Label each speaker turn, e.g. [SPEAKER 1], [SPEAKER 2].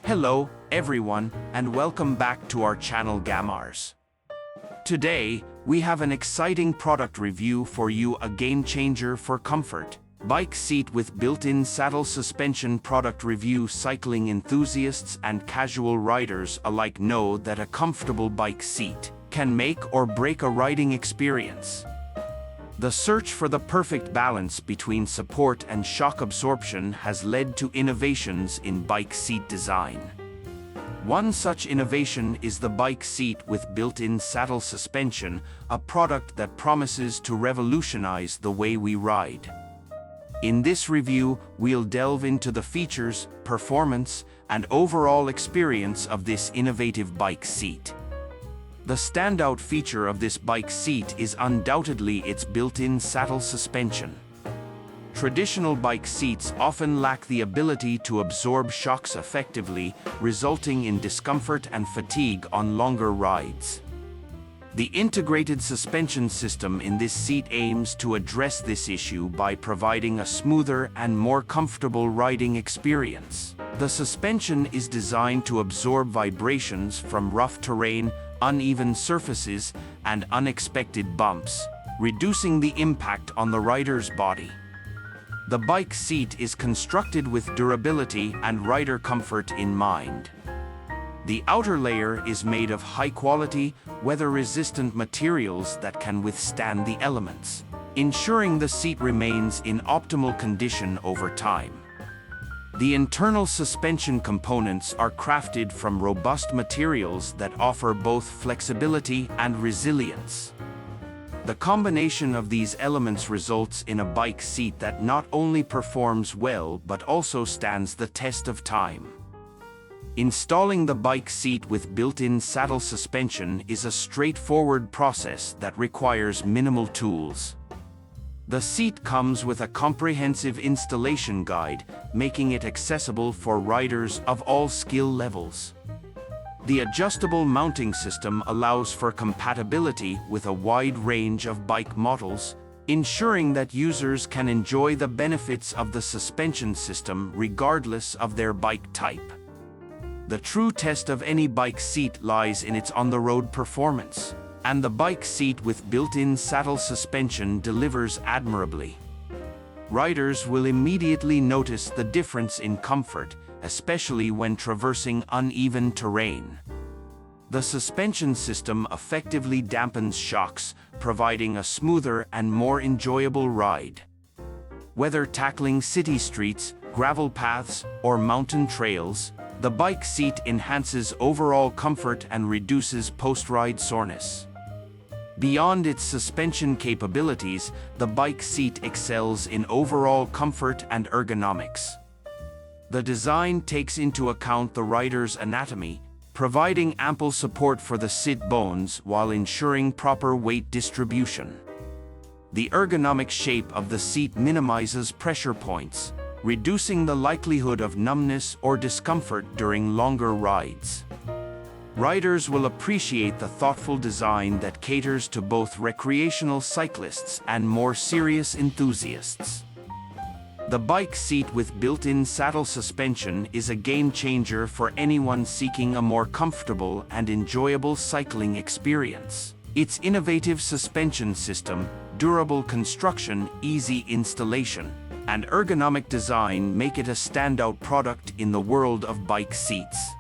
[SPEAKER 1] Hello, everyone, and welcome back to our channel Gamars. Today, we have an exciting product review for you, a game changer for comfort. Bike seat with built-in saddle suspension. Product review. Cycling enthusiasts and casual riders alike know that a comfortable bike seat can make or break a riding experience. The search for the perfect balance between support and shock absorption has led to innovations in bike seat design. One such innovation is the bike seat with built-in saddle suspension, a product that promises to revolutionize the way we ride. In this review, we'll delve into the features, performance, and overall experience of this innovative bike seat. The standout feature of this bike seat is undoubtedly its built-in saddle suspension. Traditional bike seats often lack the ability to absorb shocks effectively, resulting in discomfort and fatigue on longer rides. The integrated suspension system in this seat aims to address this issue by providing a smoother and more comfortable riding experience. The suspension is designed to absorb vibrations from rough terrain, uneven surfaces, and unexpected bumps, reducing the impact on the rider's body. The bike seat is constructed with durability and rider comfort in mind. The outer layer is made of high-quality, weather-resistant materials that can withstand the elements, ensuring the seat remains in optimal condition over time. The internal suspension components are crafted from robust materials that offer both flexibility and resilience. The combination of these elements results in a bike seat that not only performs well but also stands the test of time. Installing the bike seat with built-in saddle suspension is a straightforward process that requires minimal tools. The seat comes with a comprehensive installation guide, making it accessible for riders of all skill levels. The adjustable mounting system allows for compatibility with a wide range of bike models, ensuring that users can enjoy the benefits of the suspension system regardless of their bike type. The true test of any bike seat lies in its on-the-road performance, and the bike seat with built-in saddle suspension delivers admirably. Riders will immediately notice the difference in comfort, especially when traversing uneven terrain. The suspension system effectively dampens shocks, providing a smoother and more enjoyable ride. Whether tackling city streets, gravel paths, or mountain trails, the bike seat enhances overall comfort and reduces post-ride soreness. Beyond its suspension capabilities, the bike seat excels in overall comfort and ergonomics. The design takes into account the rider's anatomy, providing ample support for the sit bones while ensuring proper weight distribution. The ergonomic shape of the seat minimizes pressure points, reducing the likelihood of numbness or discomfort during longer rides. Riders will appreciate the thoughtful design that caters to both recreational cyclists and more serious enthusiasts. The bike seat with built-in saddle suspension is a game changer for anyone seeking a more comfortable and enjoyable cycling experience. Its innovative suspension system, durable construction, easy installation, and ergonomic design make it a standout product in the world of bike seats.